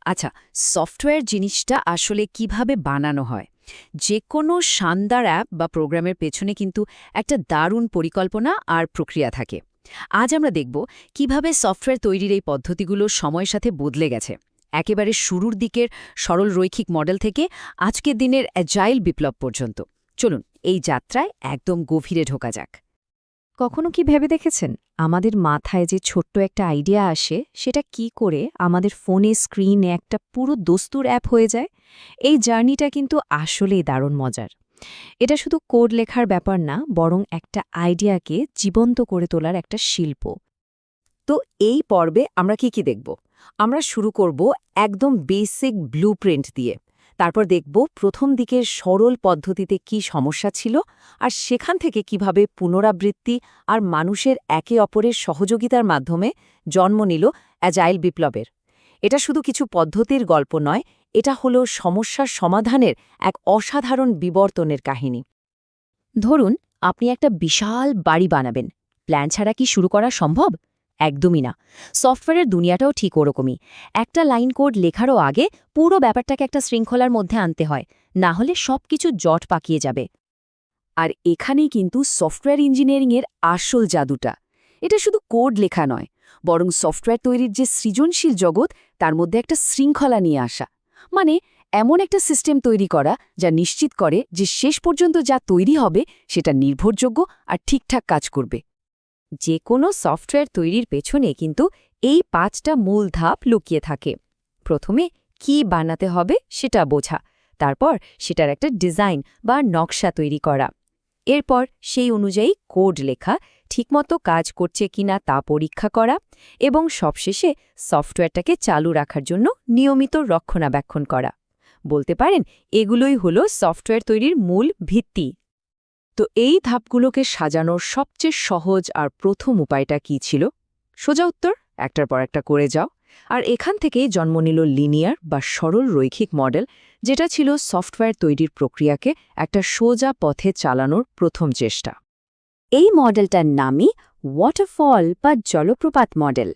আচ্ছা, সফটওয়্যার জিনিসটা আসলে কিভাবে বানানো হয়? যে কোনো শানদার অ্যাপ বা প্রোগ্রামের পেছনে কিন্তু একটা দারুণ পরিকল্পনা আর প্রক্রিয়া থাকে। আজ আমরা দেখব কিভাবে সফটওয়্যার তৈরির এই পদ্ধতিগুলো সময়ের সাথে বদলে গেছে। একেবারে শুরুর দিকের সরল রৈখিক মডেল থেকে আজকের দিনের অ্যাজাইল বিপ্লব পর্যন্ত। চলুন এই যাত্রায় একদম গভীরে ঢোকা যাক। কখনো কি ভেবে দেখেছেন আমাদের মাথায় যে ছোট্ট একটা আইডিয়া আসে সেটা কি করে আমাদের ফোনে স্ক্রিনে একটা পুরো দস্তুর অ্যাপ হয়ে যায়? এই জার্নিটা কিন্তু আসলেই দারুণ মজার। এটা শুধু কোড লেখার ব্যাপার না, বরং একটা আইডিয়াকে জীবন্ত করে তোলার একটা শিল্প। তো এই পর্বে আমরা কি দেখব? আমরা শুরু করব একদম বেসিক ব্লুপ্রিন্ট দিয়ে। তারপর দেখব প্রথম দিকের সরল পদ্ধতিতে কি সমস্যা ছিল আর সেখান থেকে কিভাবে পুনরাবৃত্তি আর মানুষের একে অপরের সহযোগিতার মাধ্যমে জন্ম নিল অ্যাজাইল বিপ্লবের। এটা শুধু কিছু পদ্ধতির গল্প নয়, এটা হলো সমস্যার সমাধানের এক অসাধারণ বিবর্তনের কাহিনী। ধরুন আপনি একটা বিশাল বাড়ি বানাবেন। প্ল্যান ছাড়া কি শুরু করা সম্ভব? একদমই না। সফটওয়্যারের দুনিয়াটাও ঠিক ওরকমই। একটা লাইন কোড লেখারও আগে পুরো ব্যাপারটাকে একটা শৃঙ্খলার মধ্যে আনতে হয়, না হলে সবকিছু জট পাকিয়ে যাবে। আর এখানেই কিন্তু সফটওয়্যার ইঞ্জিনিয়ারিংয়ের আসল জাদুটা। এটা শুধু কোড লেখা নয়, বরং সফটওয়্যার তৈরির যে সৃজনশীল জগৎ, তার মধ্যে একটা শৃঙ্খলা নিয়ে আসা। মানে এমন একটা সিস্টেম তৈরি করা যা নিশ্চিত করে যে শেষ পর্যন্ত যা তৈরি হবে সেটা নির্ভরযোগ্য আর ঠিকঠাক কাজ করবে। যে কোনো সফটওয়্যার তৈরির পেছনে কিন্তু এই ৫টা মূল ধাপ লুকিয়ে থাকে। প্রথমে কি বানাতে হবে সেটা বোঝা, তারপর সেটার একটা ডিজাইন বা নকশা তৈরি করা, এরপর সেই অনুযায়ী কোড লেখা, ঠিকমতো কাজ করছে কিনা তা পরীক্ষা করা, এবং সবশেষে সফটওয়্যারটাকে চালু রাখার জন্য নিয়মিত রক্ষণাবেক্ষণ করা। বলতে পারেন এগুলোই হলো সফটওয়্যার তৈরির মূল ভিত্তি। তো এই ধাপগুলোকে সাজানোর সবচেয়ে সহজ আর প্রথম উপায়টা কি ছিল? সোজা উত্তর, একটার পর একটা করে যাও। আর এখান থেকেই জন্ম নিল লিনিয়ার বা সরল রৈখিক মডেল, যেটা ছিল সফটওয়্যার তৈরির প্রক্রিয়াকে একটা সোজা পথে চালানোর প্রথম চেষ্টা। এই মডেলটার নামই ওয়াটারফল বা জলপ্রপাত মডেল।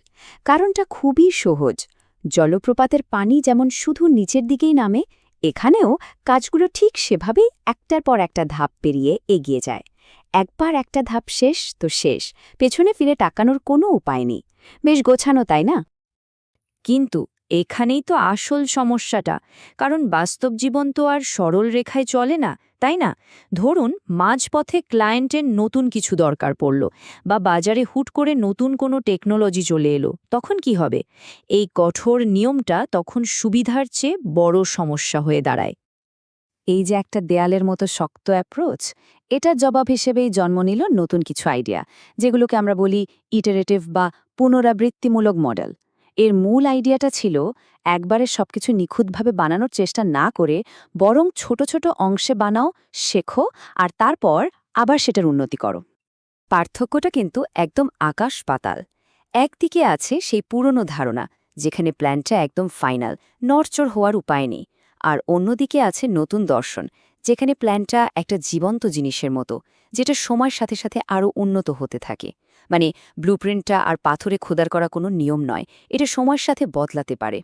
কারণটা খুবই সহজ। জলপ্রপাতের পানি যেমন শুধু নিচের দিকেই নামে, এখানেও কাজগুলো ঠিক সেভাবেই একটার পর একটা ধাপ পেরিয়ে এগিয়ে যায়। একবার একটা ধাপ শেষ তো শেষ, পেছনে ফিরে তাকানোর কোনো উপায় নেই। বেশ গোছানো, তাই না? কিন্তু এখানেই তো আসল সমস্যাটা, কারণ বাস্তব জীবন তো আর সরল রেখায় চলে না, তাই না? ধরুন মাঝপথে ক্লায়েন্টের নতুন কিছু দরকার পড়ল, বা বাজারে হুট করে নতুন কোনো টেকনোলজি চলে এলো, তখন কি হবে? এই কঠোর নিয়মটা তখন সুবিধার চেয়ে বড় সমস্যা হয়ে দাঁড়ায়। এই যে একটা দেয়ালের মতো শক্ত অ্যাপ্রোচ, এটার জবাব হিসেবেই জন্ম নিল নতুন কিছু আইডিয়া, যেগুলোকে আমরা বলি ইটারেটিভ বা পুনরাবৃত্তিমূলক মডেল। এর মূল আইডিয়াটা ছিল একবারে সবকিছু নিখুঁতভাবে বানানোর চেষ্টা না করে বরং ছোট ছোট অংশে বানাও, শেখো, আর তারপর আবার সেটার উন্নতি করো। পার্থক্যটা কিন্তু একদম আকাশ পাতাল। একদিকে আছে সেই পুরনো ধারণা, যেখানে প্ল্যানটা একদম ফাইনাল, নড়চড় হওয়ার উপায় নেই। আর অন্যদিকে আছে নতুন দর্শন, যেখানে প্ল্যানটা একটা জীবন্ত জিনিসের মতো, যেটা সময়ের সাথে সাথে আরও উন্নত হতে থাকে। মানে ব্লুপ্রিন্টটা আর পাথরে খোদার করা কোনো নিয়ম নয়, এটা সময়ের সাথে বদলাতে পারে।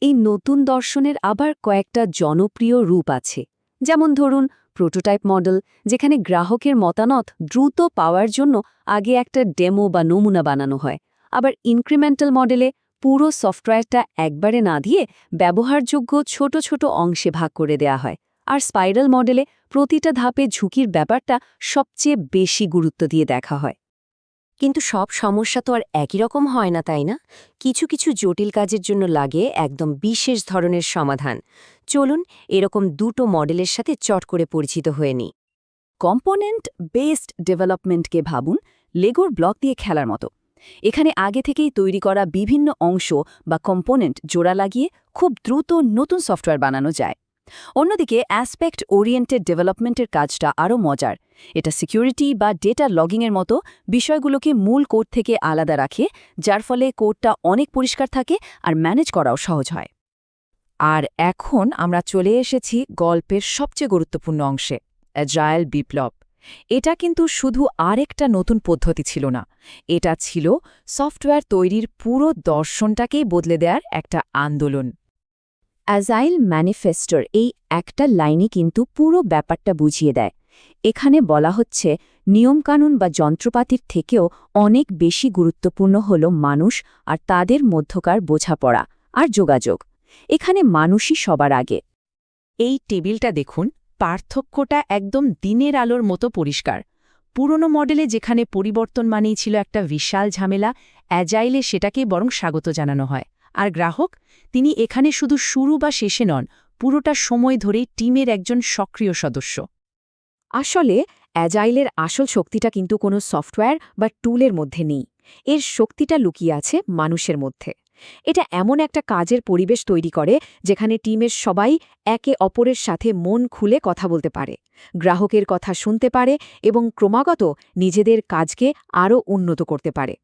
এই নতুন দর্শনের আবার কয়েকটা জনপ্রিয় রূপ আছে। যেমন ধরুন প্রোটোটাইপ মডেল, যেখানে গ্রাহকের মতামত দ্রুত পাওয়ার জন্য আগে একটা ডেমো বা নমুনা বানানো হয়। আবার ইনক্রিমেন্টাল মডেলে পুরো সফটওয়্যারটা একবারে না দিয়ে ব্যবহারযোগ্য ছোট ছোট অংশে ভাগ করে দেয়া হয়। আর স্পাইরাল মডেলে প্রতিটা ধাপে ঝুঁকির ব্যাপারটা সবচেয়ে বেশি গুরুত্ব দিয়ে দেখা হয়। কিন্তু সব সমস্যা তো আর একই রকম হয় না, তাই না? কিছু কিছু জটিল কাজের জন্য লাগে একদম বিশেষ ধরনের সমাধান। চলুন এরকম দুটো মডেলের সাথে চট করে পরিচিত হয়ে নিই। কম্পোনেন্ট বেসড ডেভেলপমেন্টকে ভাবুন লেগোর ব্লক দিয়ে খেলার মতো। এখানে আগে থেকেই তৈরি করা বিভিন্ন অংশ বা কম্পোনেন্ট জোড়া লাগিয়ে খুব দ্রুত নতুন সফটওয়্যার বানানো যায়। অন্যদিকে অ্যাসপেক্ট ওরিয়েন্টেড ডেভেলপমেন্টের কাজটা আরও মজার। এটা সিকিউরিটি বা ডেটা লগিংয়ের মতো বিষয়গুলোকে মূল কোড থেকে আলাদা রাখে, যার ফলে কোডটা অনেক পরিষ্কার থাকে আর ম্যানেজ করাও সহজ হয়। আর এখন আমরা চলে এসেছি গল্পের সবচেয়ে গুরুত্বপূর্ণ অংশে, অ্যাজাইল বিপ্লব। এটা কিন্তু শুধু আরেকটা নতুন পদ্ধতি ছিল না, এটা ছিল সফটওয়্যার তৈরির পুরো দর্শনটাকেই বদলে দেওয়ার একটা আন্দোলন। অ্যাজাইল ম্যানিফেস্টোর এই একটা লাইনে কিন্তু পুরো ব্যাপারটা বুঝিয়ে দেয়। এখানে বলা হচ্ছে নিয়মকানুন বা যন্ত্রপাতির থেকেও অনেক বেশি গুরুত্বপূর্ণ হল মানুষ আর তাদের মধ্যকার বোঝাপড়া আর যোগাযোগ। এখানে মানুষই সবার আগে। এই টেবিলটা দেখুন, পার্থক্যটা একদম দিনের আলোর মতো পরিষ্কার। পুরনো মডেলে যেখানে পরিবর্তন মানেই ছিল একটা বিশাল ঝামেলা, অ্যাজাইলে সেটাকেই বরং স্বাগত জানানো হয়। আর গ্রাহক, তিনি এখানে শুধু শুরু বা শেষে নন, পুরোটা সময় ধরেই টিমের একজন সক্রিয় সদস্য। আসলে অ্যাজাইলের আসল শক্তিটা কিন্তু কোনো সফটওয়্যার বা টুলের মধ্যে নেই। এর শক্তিটা লুকিয়ে আছে মানুষের মধ্যে। এটা এমন একটা কাজের পরিবেশ তৈরি করে যেখানে টিমের সবাই একে অপরের সাথে মন খুলে কথা বলতে পারে, গ্রাহকের কথা শুনতে পারে এবং ক্রমাগত নিজেদের কাজকে আরও উন্নত করতে পারে।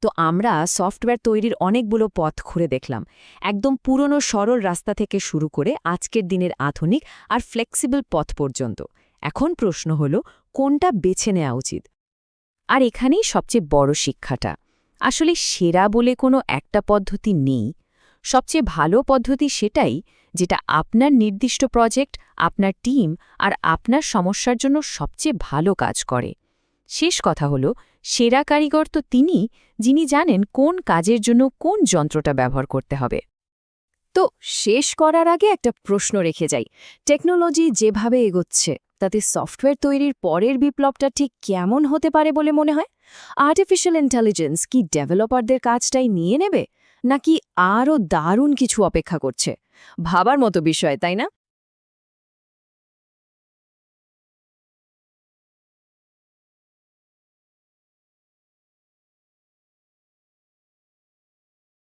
তো আমরা সফটওয়্যার তৈরির অনেকগুলো পথ ঘুরে দেখলাম, একদম পুরনো সরল রাস্তা থেকে শুরু করে আজকের দিনের আধুনিক আর ফ্লেক্সিবল পথ পর্যন্ত। এখন প্রশ্ন হল, কোনটা বেছে নেওয়া উচিত? আর এখানেই সবচেয়ে বড় শিক্ষাটা, আসলে সেরা বলে কোনো একটা পদ্ধতি নেই। সবচেয়ে ভালো পদ্ধতি সেটাই যেটা আপনার নির্দিষ্ট প্রজেক্ট, আপনার টিম আর আপনার সমস্যার জন্য সবচেয়ে ভালো কাজ করে। শেষ কথা হল, সেরা কারিগর তো তিনি, যিনি জানেন কোন কাজের জন্য কোন যন্ত্রটা ব্যবহার করতে হবে। তো শেষ করার আগে একটা প্রশ্ন রেখে যাই, টেকনোলজি যেভাবে এগোচ্ছে তাতে সফটওয়্যার তৈরির পরের বিপ্লবটা ঠিক কেমন হতে পারে বলে মনে হয়? আর্টিফিশিয়াল ইন্টেলিজেন্স কি ডেভেলপারদের কাজটাই নিয়ে নেবে, নাকি আরও দারুণ কিছু অপেক্ষা করছে? ভাবার মতো বিষয়, তাই না?